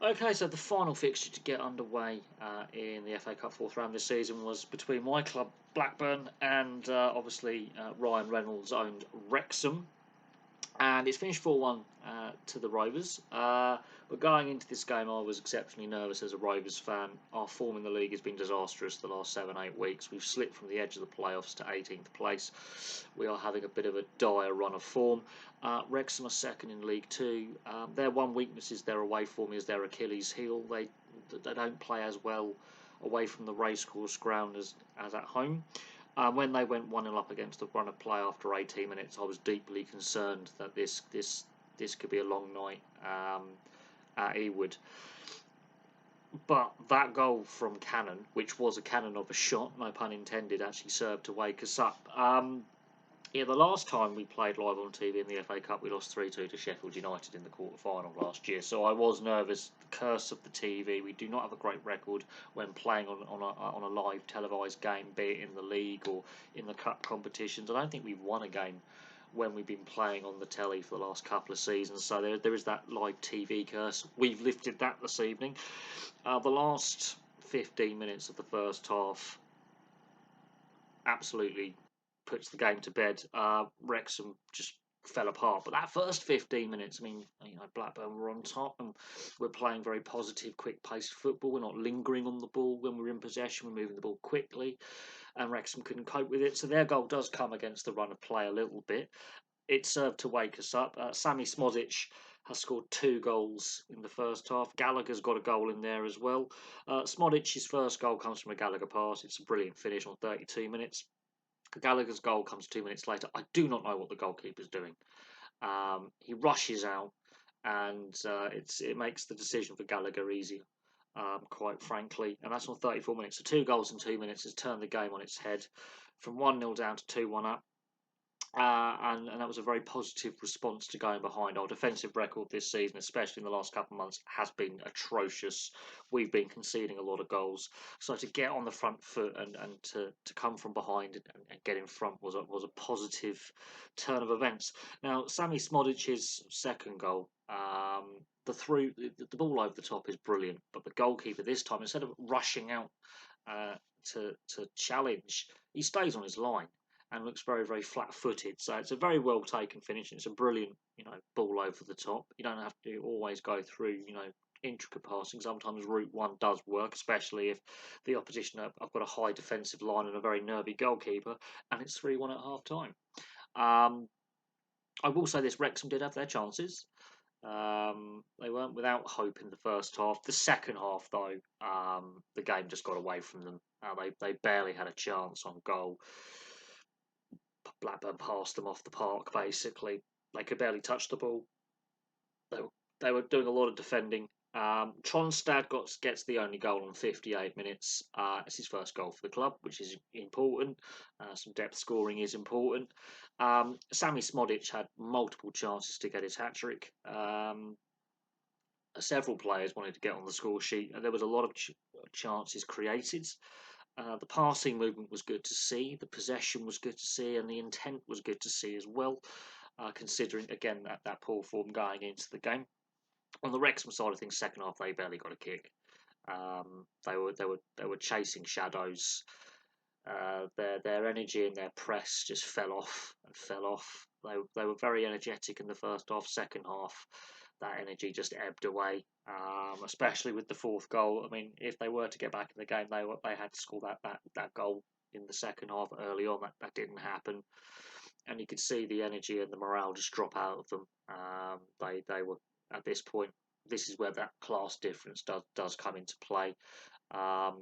Okay, so the final fixture to get underway in the FA Cup fourth round this season was between my club Blackburn and obviously Ryan Reynolds owned Wrexham. And it's finished 4-1 to the Rovers. But going into this game, I was exceptionally nervous as a Rovers fan. Our form in the league has been disastrous the last 7-8 weeks. We've slipped from the edge of the playoffs to 18th place. We are having a bit of a dire run of form. Wrexham are second in League Two. Their one weakness is their away form is their Achilles heel. They don't play as well away from the racecourse ground as at home. When they went 1-0 up against the run of play after 18 minutes, I was deeply concerned that this could be a long night at Ewood. But that goal from Cannon, which was a cannon of a shot, no pun intended, actually served to wake us up. Yeah, the last time we played live on TV in the FA Cup, we lost 3-2 to Sheffield United in the quarter-final last year. So I was nervous. The curse of the TV. We do not have a great record when playing on a live televised game, be it in the league or in the cup competitions. I don't think we've won a game when we've been playing on the telly for the last couple of seasons. So there is that live TV curse. We've lifted that this evening. The last 15 minutes of the first half absolutely puts the game to bed. Wrexham just fell apart. But that first 15 minutes, I mean, Blackburn were on top and we're playing very positive, quick-paced football. We're not lingering on the ball when we're in possession. We're moving the ball quickly, and Wrexham couldn't cope with it. So their goal does come against the run of play a little bit. It served to wake us up. Sammy Smodic has scored 2 goals in the first half. Gallagher's got a goal in there as well. Smodic's first goal comes from a Gallagher pass. It's a brilliant finish on 32 minutes. Gallagher's goal comes 2 minutes later. I do not know what the goalkeeper's doing. He rushes out, and it makes the decision for Gallagher easier, quite frankly. And that's on 34 minutes. So 2 goals in 2 minutes has turned the game on its head from 1-0 down to 2-1 up. And that was a very positive response to going behind. Our defensive record this season, especially in the last couple of months, has been atrocious. We've been conceding a lot of goals. So to get on the front foot and to come from behind and get in front was a positive turn of events. Now, Sammy Smodic's second goal, the ball over the top is brilliant, but the goalkeeper this time, instead of rushing out to challenge, he stays on his line and looks very, very flat-footed. So it's a very well taken finish. It's a brilliant, ball over the top. You don't have to always go through, intricate passing. Sometimes route one does work, especially if the opposition have got a high defensive line and a very nervy goalkeeper, and it's 3-1 at half time. I will say this: Wrexham did have their chances. They weren't without hope in the first half. The second half, though, the game just got away from them. They barely had a chance on goal. Blackburn passed them off the park, basically. They could barely touch the ball. They were doing a lot of defending. Tronstad gets the only goal on 58 minutes. It's his first goal for the club, which is important. Some depth scoring is important. Sammy Smodic had multiple chances to get his hat-trick. Several players wanted to get on the score sheet, and there was a lot of chances created. The passing movement was good to see, the possession was good to see, and the intent was good to see as well, considering, again, that poor form going into the game. On the Wrexham side of things, second half, they barely got a kick. They were chasing shadows. Their energy and their press just fell off and fell off. They were very energetic in the first half. Second half, that energy just ebbed away. Especially with the fourth goal. I mean, if they were to get back in the game, they had to score that goal in the second half early on. That didn't happen, and you could see the energy and the morale just drop out of them. They were at this point. This is where that class difference does come into play. I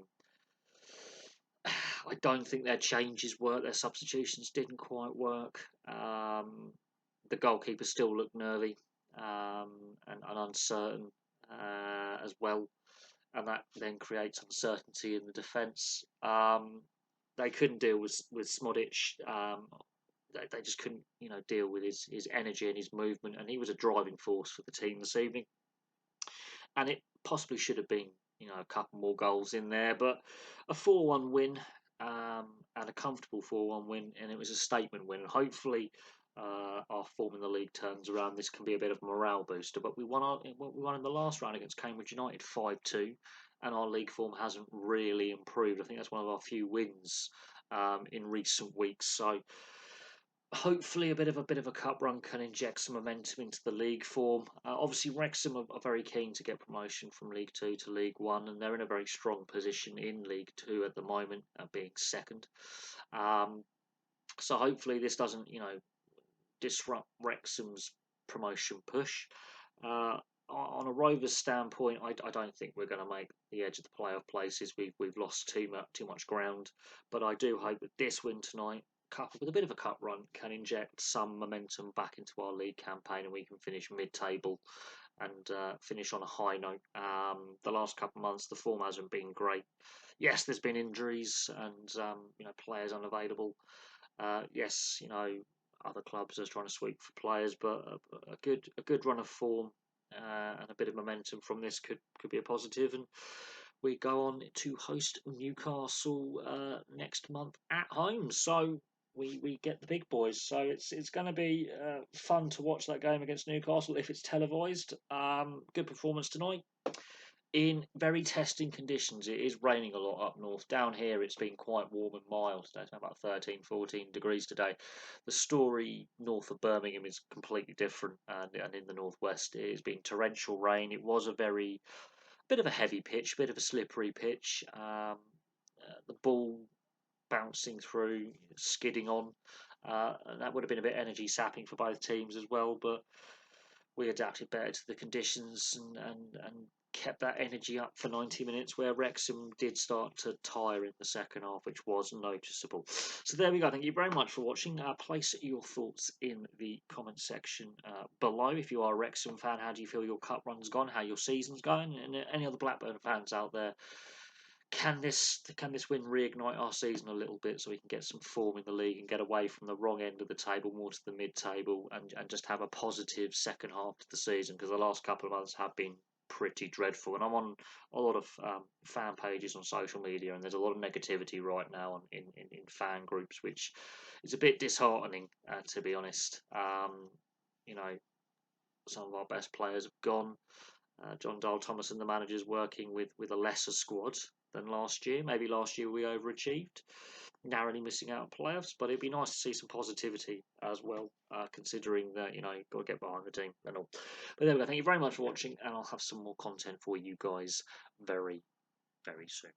don't think their changes worked. Their substitutions didn't quite work. The goalkeeper still looked nervy and uncertain as well, and that then creates uncertainty in the defence. They couldn't deal with Smodic. They just couldn't, deal with his energy and his movement, and he was a driving force for the team this evening. And it possibly should have been, a couple more goals in there, but a 4-1 win and a comfortable 4-1 win, and it was a statement win. And hopefully, our form in the league turns around, this can be a bit of a morale booster. But we won in the last round against Cambridge United 5-2, and our league form hasn't really improved. I think that's one of our few wins in recent weeks. So hopefully a bit of a cup run can inject some momentum into the league form. Obviously, Wrexham are very keen to get promotion from League Two to League One, and they're in a very strong position in League Two at the moment, being second. So hopefully this doesn't, disrupt Wrexham's promotion push. On a Rovers standpoint, I don't think we're going to make the edge of the playoff places. We've lost too much ground, but I do hope that this win tonight, coupled with a bit of a cup run, can inject some momentum back into our league campaign, and we can finish mid-table and finish on a high note. The last couple of months, the form hasn't been great. Yes, there's been injuries and players unavailable. Yes, other clubs are trying to sweep for players, but a good run of form and a bit of momentum from this could be a positive. And we go on to host Newcastle next month at home. So we get the big boys. So it's going to be fun to watch that game against Newcastle if it's televised. Good performance tonight in very testing conditions. It is raining a lot up north. Down here, it's been quite warm and mild today. It's about 13, 14 degrees today. The story north of Birmingham is completely different, and in the northwest, it has been torrential rain. It was a very bit of a heavy pitch, bit of a slippery pitch. The ball bouncing through, skidding on. And that would have been a bit energy sapping for both teams as well, but we adapted better to the conditions and kept that energy up for 90 minutes, where Wrexham did start to tire in the second half, which was noticeable. So there we go. Thank you very much for watching. Place your thoughts in the comment section below. If you are a Wrexham fan, how do you feel your cup run's gone? How your season's going? And any other Blackburn fans out there, can this win reignite our season a little bit so we can get some form in the league and get away from the wrong end of the table, more to the mid-table, and just have a positive second half to the season? Because the last couple of months have been pretty dreadful, and I'm on a lot of fan pages on social media, and there's a lot of negativity right now in fan groups, which is a bit disheartening, to be honest. Some of our best players have gone. John Dale Thomas and the managers working with a lesser squad than last year. Maybe last year we overachieved, narrowly missing out on playoffs, but it'd be nice to see some positivity as well, considering that, got to get behind the team and all. But there we go. Thank you very much for watching, and I'll have some more content for you guys very, very soon.